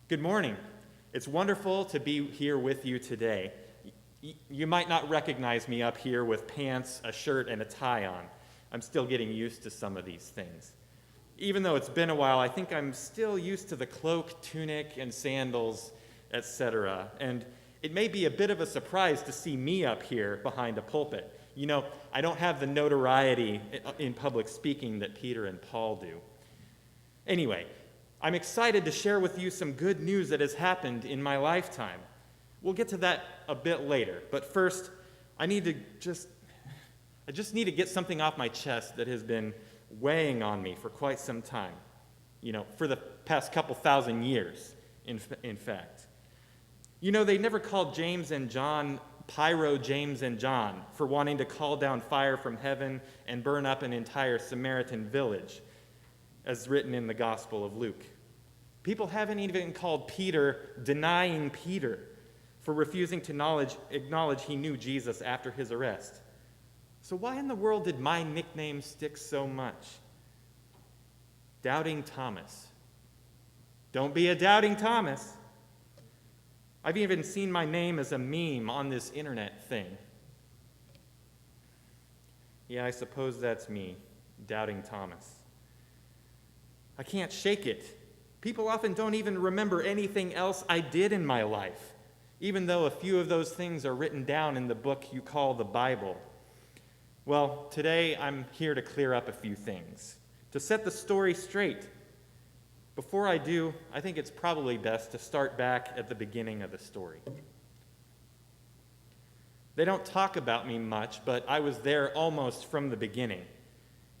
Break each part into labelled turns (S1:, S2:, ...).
S1: Good morning. It's wonderful to be here with you today. You might not recognize me up here with pants, a shirt, and a tie on. I'm still getting used to some of these things. Even though it's been a while, I think I'm still used to the cloak, tunic, and sandals, etc. And it may be a bit of a surprise to see me up here behind a pulpit. You know, I don't have the notoriety in public speaking that Peter and Paul do. Anyway, I'm excited to share with you some good news that has happened in my lifetime. We'll get to that a bit later, but first, I just need to get something off my chest that has been weighing on me for quite some time. You know, for the past couple thousand years, in fact. You know, they never called James and John Pyro James and John for wanting to call down fire from heaven and burn up an entire Samaritan village, as written in the Gospel of Luke. People haven't even called Peter denying Peter for refusing to acknowledge he knew Jesus after his arrest. So why in the world did my nickname stick so much? Doubting Thomas. Don't be a doubting Thomas. I've even seen my name as a meme on this internet thing. Yeah, I suppose that's me, Doubting Thomas. I can't shake it. People often don't even remember anything else I did in my life, even though a few of those things are written down in the book you call the Bible. Well, today I'm here to clear up a few things, to set the story straight. Before I do, I think it's probably best to start back at the beginning of the story. They don't talk about me much, but I was there almost from the beginning.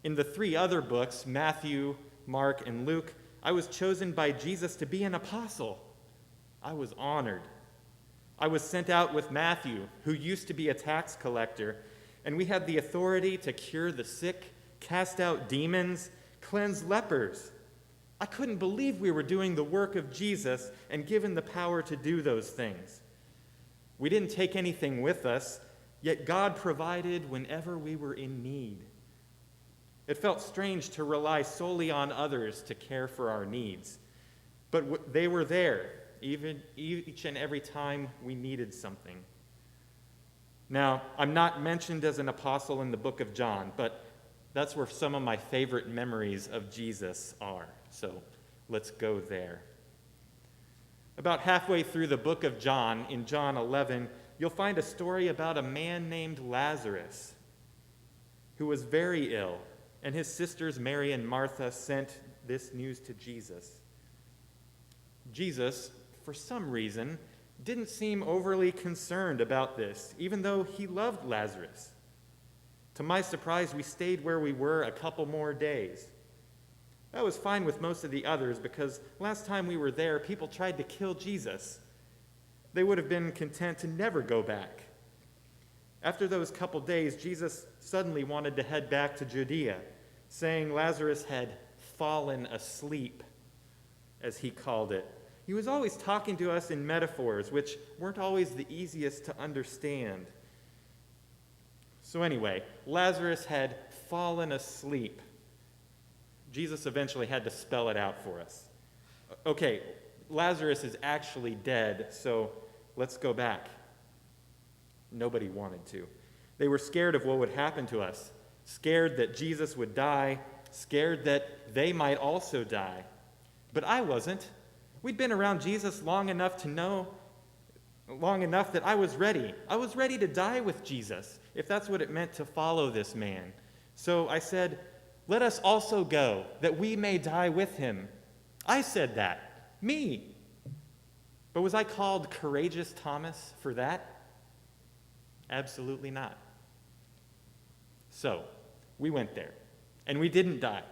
S1: In the three other books, Matthew, Mark, and Luke, I was chosen by Jesus to be an apostle. I was honored. I was sent out with Matthew, who used to be a tax collector, and we had the authority to cure the sick, cast out demons, cleanse lepers. I couldn't believe we were doing the work of Jesus and given the power to do those things. We didn't take anything with us, yet God provided whenever we were in need. It felt strange to rely solely on others to care for our needs, but they were there each and every time we needed something. Now, I'm not mentioned as an apostle in the book of John, but that's where some of my favorite memories of Jesus are, so let's go there. About halfway through the book of John, in John 11, you'll find a story about a man named Lazarus who was very ill. And his sisters Mary and Martha sent this news to Jesus. Jesus, for some reason, didn't seem overly concerned about this, even though he loved Lazarus. To my surprise, we stayed where we were a couple more days. That was fine with most of the others because last time we were there, people tried to kill Jesus. They would have been content to never go back. After those couple days, Jesus suddenly wanted to head back to Judea, saying Lazarus had fallen asleep, as he called it. He was always talking to us in metaphors, which weren't always the easiest to understand. So anyway, Lazarus had fallen asleep. Jesus eventually had to spell it out for us. Okay, Lazarus is actually dead, so let's go back. Nobody wanted to. They were scared of what would happen to us. Scared that Jesus would die, scared that they might also die. But I wasn't. We'd been around Jesus long enough that I was ready. I was ready to die with Jesus, if that's what it meant to follow this man. So I said, let us also go, that we may die with him. I said that. Me. But was I called Courageous Thomas for that? Absolutely not. So, we went there, and we didn't die.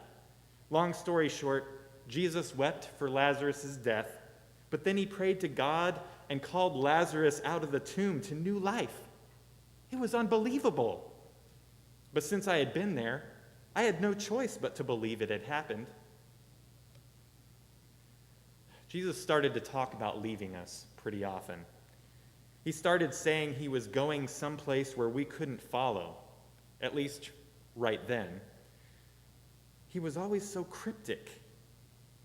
S1: Long story short, Jesus wept for Lazarus' death, but then he prayed to God and called Lazarus out of the tomb to new life. It was unbelievable. But since I had been there, I had no choice but to believe it had happened. Jesus started to talk about leaving us pretty often. He started saying he was going someplace where we couldn't follow, at least right then. He was always so cryptic.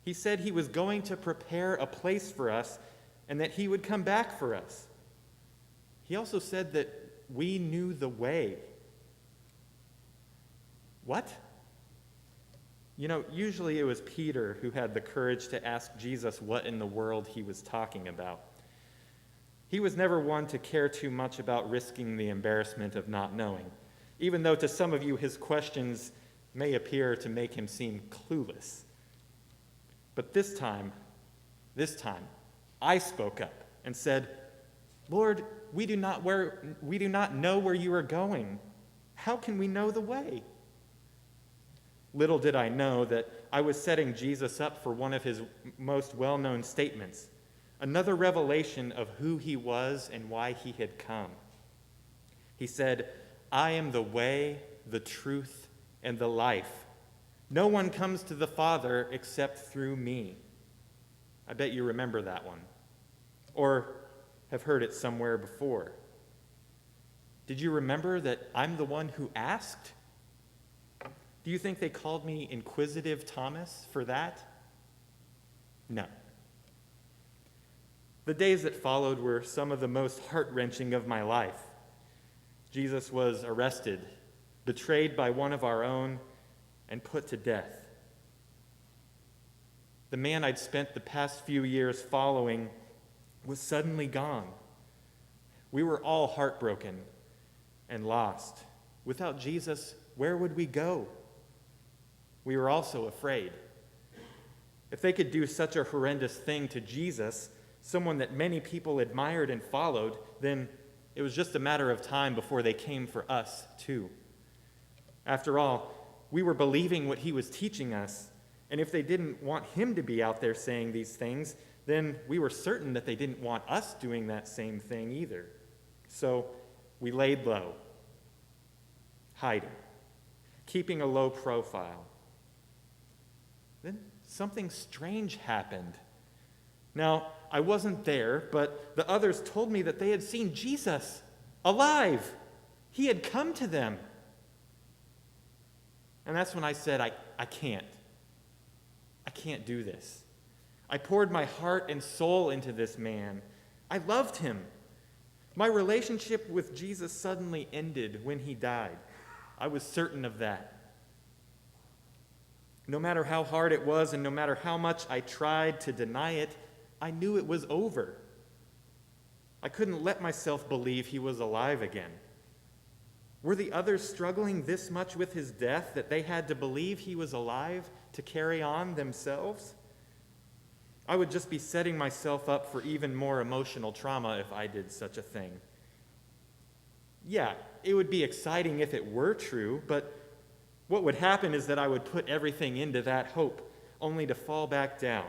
S1: He said he was going to prepare a place for us and that he would come back for us. He also said that we knew the way. What? Usually it was Peter who had the courage to ask Jesus what in the world he was talking about. He was never one to care too much about risking the embarrassment of not knowing, even though to some of you his questions may appear to make him seem clueless. But this time, I spoke up and said, "Lord, we do not know where you are going. How can we know the way?" Little did I know that I was setting Jesus up for one of his most well-known statements, another revelation of who he was and why he had come. He said, "I am the way, the truth, and the life. No one comes to the Father except through me." I bet you remember that one, or have heard it somewhere before. Did you remember that I'm the one who asked? Do you think they called me Inquisitive Thomas for that? No. The days that followed were some of the most heart-wrenching of my life. Jesus was arrested, betrayed by one of our own, and put to death. The man I'd spent the past few years following was suddenly gone. We were all heartbroken and lost. Without Jesus, where would we go? We were also afraid. If they could do such a horrendous thing to Jesus, someone that many people admired and followed, then it was just a matter of time before they came for us too. After all, we were believing what he was teaching us, and if they didn't want him to be out there saying these things, then we were certain that they didn't want us doing that same thing either. So we laid low, hiding, keeping a low profile. Then something strange happened. Now, I wasn't there, but the others told me that they had seen Jesus alive. He had come to them. And that's when I said, I can't do this. I poured my heart and soul into this man. I loved him. My relationship with Jesus suddenly ended when he died. I was certain of that. No matter how hard it was and no matter how much I tried to deny it, I knew it was over. I couldn't let myself believe he was alive again. Were the others struggling this much with his death that they had to believe he was alive to carry on themselves? I would just be setting myself up for even more emotional trauma if I did such a thing. Yeah, it would be exciting if it were true, but what would happen is that I would put everything into that hope, only to fall back down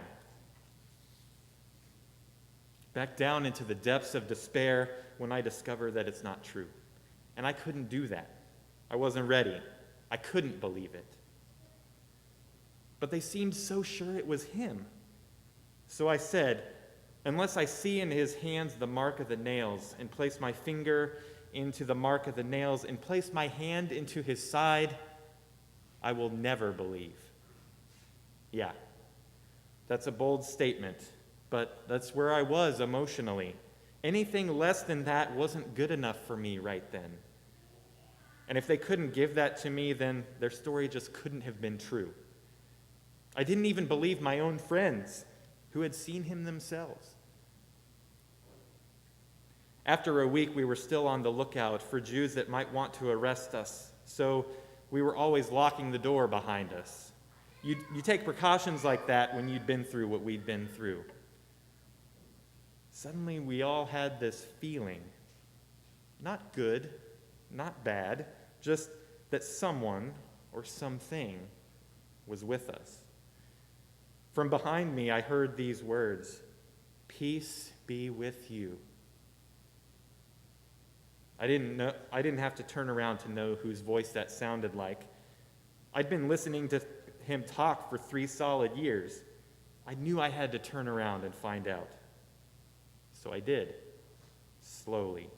S1: into the depths of despair when I discover that it's not true. And I couldn't do that. I wasn't ready. I couldn't believe it. But they seemed so sure it was him. So I said, unless I see in his hands the mark of the nails, and place my finger into the mark of the nails, and place my hand into his side, I will never believe. Yeah, that's a bold statement, but that's where I was emotionally. Anything less than that wasn't good enough for me right then. And if they couldn't give that to me, then their story just couldn't have been true. I didn't even believe my own friends who had seen him themselves. After a week, we were still on the lookout for Jews that might want to arrest us, so we were always locking the door behind us. You take precautions like that when you'd been through what we'd been through. Suddenly, we all had this feeling, not good, not bad, just that someone or something was with us. From behind me, I heard these words, "Peace be with you." I didn't have to turn around to know whose voice that sounded like. I'd been listening to him talk for 3 solid years. I knew I had to turn around and find out. So I did, slowly.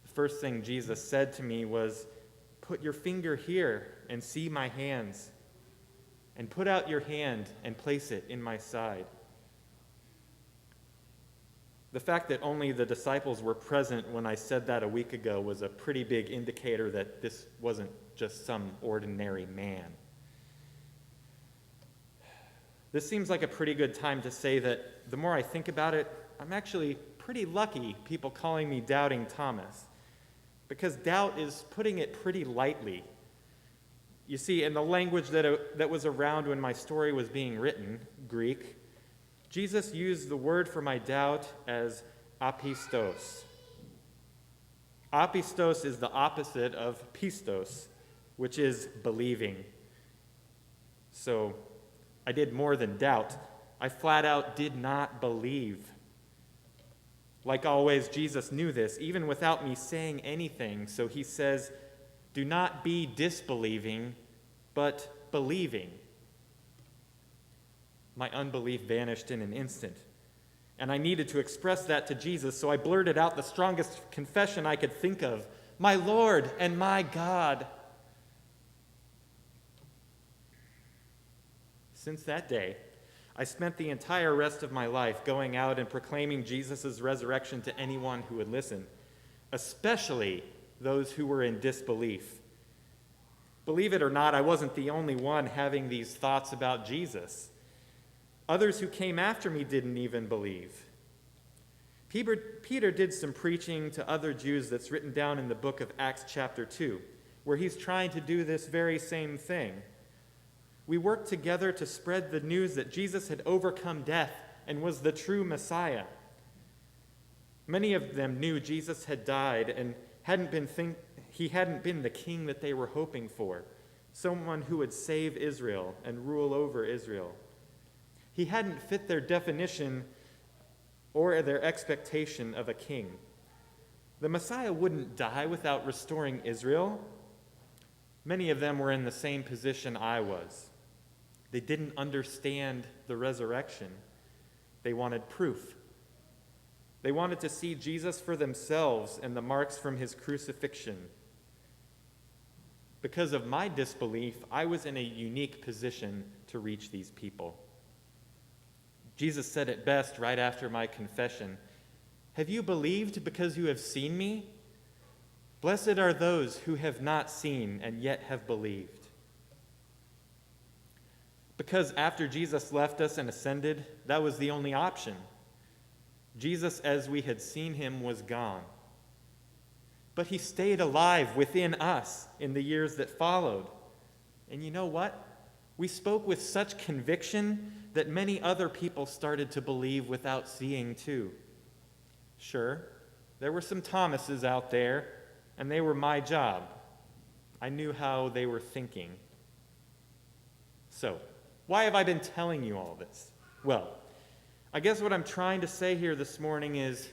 S1: The first thing Jesus said to me was, "Put your finger here and see my hands. and put out your hand and place it in my side. The fact that only the disciples were present when I said that a week ago was a pretty big indicator that this wasn't just some ordinary man. This seems like a pretty good time to say that the more I think about it, I'm actually pretty lucky people calling me Doubting Thomas, because doubt is putting it pretty lightly. You see, in the language that was around when my story was being written, Greek, Jesus used the word for my doubt as apistos. Apistos is the opposite of pistos, which is believing. So I did more than doubt. I flat out did not believe. Like always, Jesus knew this, even without me saying anything. So he says, do not be disbelieving, but believing. My unbelief vanished in an instant, and I needed to express that to Jesus, so I blurted out the strongest confession I could think of, my Lord and my God. Since that day, I spent the entire rest of my life going out and proclaiming Jesus' resurrection to anyone who would listen, especially those who were in disbelief. Believe it or not, I wasn't the only one having these thoughts about Jesus. Others who came after me didn't even believe. Peter did some preaching to other Jews that's written down in the book of Acts chapter 2, where he's trying to do this very same thing. We worked together to spread the news that Jesus had overcome death and was the true Messiah. Many of them knew Jesus had died and he hadn't been the king that they were hoping for, someone who would save Israel and rule over Israel. He hadn't fit their definition or their expectation of a king. The Messiah wouldn't die without restoring Israel. Many of them were in the same position I was. They didn't understand the resurrection. They wanted proof. They wanted to see Jesus for themselves and the marks from his crucifixion. Because of my disbelief, I was in a unique position to reach these people. Jesus said it best right after my confession. Have you believed because you have seen me? Blessed are those who have not seen and yet have believed. Because after Jesus left us and ascended, that was the only option. Jesus, as we had seen him, was gone. But he stayed alive within us in the years that followed. And you know what? We spoke with such conviction that many other people started to believe without seeing too. Sure, there were some Thomases out there, and they were my job. I knew how they were thinking. So, why have I been telling you all this? Well, I guess what I'm trying to say here this morning is,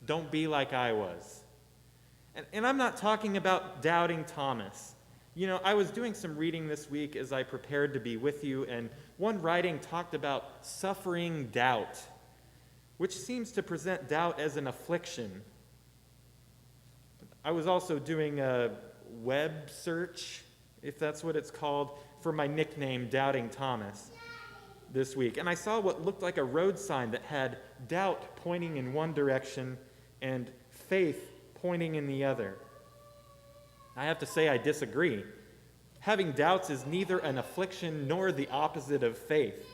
S1: don't be like I was. And I'm not talking about doubting Thomas. You know, I was doing some reading this week as I prepared to be with you, and one writing talked about suffering doubt, which seems to present doubt as an affliction. I was also doing a web search, if that's what it's called, for my nickname, Doubting Thomas, this week. And I saw what looked like a road sign that had doubt pointing in one direction and faith pointing in the other. I have to say I disagree. Having doubts is neither an affliction nor the opposite of faith.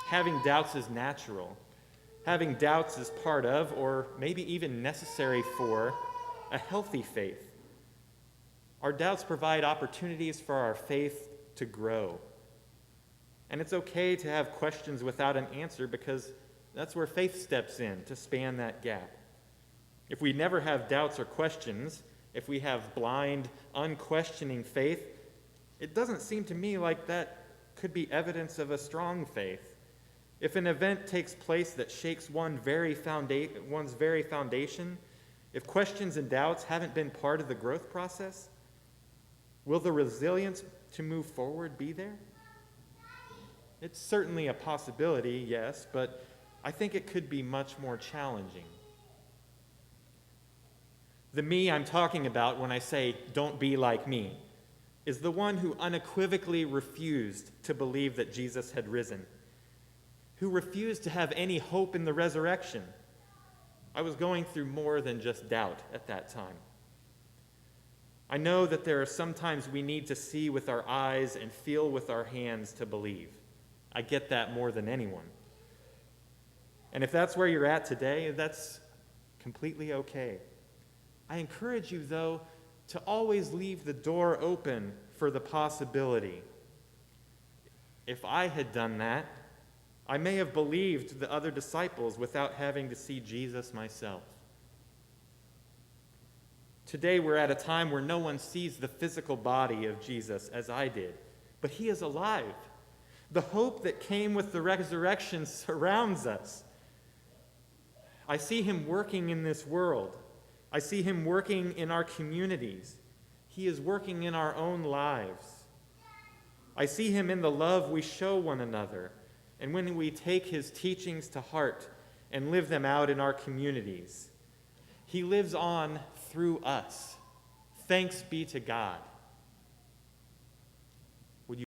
S1: Having doubts is natural. Having doubts is part of, or maybe even necessary for, a healthy faith. Our doubts provide opportunities for our faith to grow. And it's okay to have questions without an answer, because that's where faith steps in to span that gap. If we never have doubts or questions, if we have blind, unquestioning faith, it doesn't seem to me like that could be evidence of a strong faith. If an event takes place that shakes one's very foundation, if questions and doubts haven't been part of the growth process, will the resilience to move forward be there? It's certainly a possibility, yes, but I think it could be much more challenging. The me I'm talking about when I say, don't be like me. is the one who unequivocally refused to believe that Jesus had risen, who refused to have any hope in the resurrection. I was going through more than just doubt at that time. I know that there are sometimes we need to see with our eyes and feel with our hands to believe. I get that more than anyone. And if that's where you're at today, that's completely okay. I encourage you, though, to always leave the door open for the possibility. If I had done that, I may have believed the other disciples without having to see Jesus myself. Today we're at a time where no one sees the physical body of Jesus as I did, but he is alive. The hope that came with the resurrection surrounds us. I see him working in this world. I see him working in our communities. He is working in our own lives. I see him in the love we show one another, and when we take his teachings to heart and live them out in our communities. He lives on through us. Thanks be to God.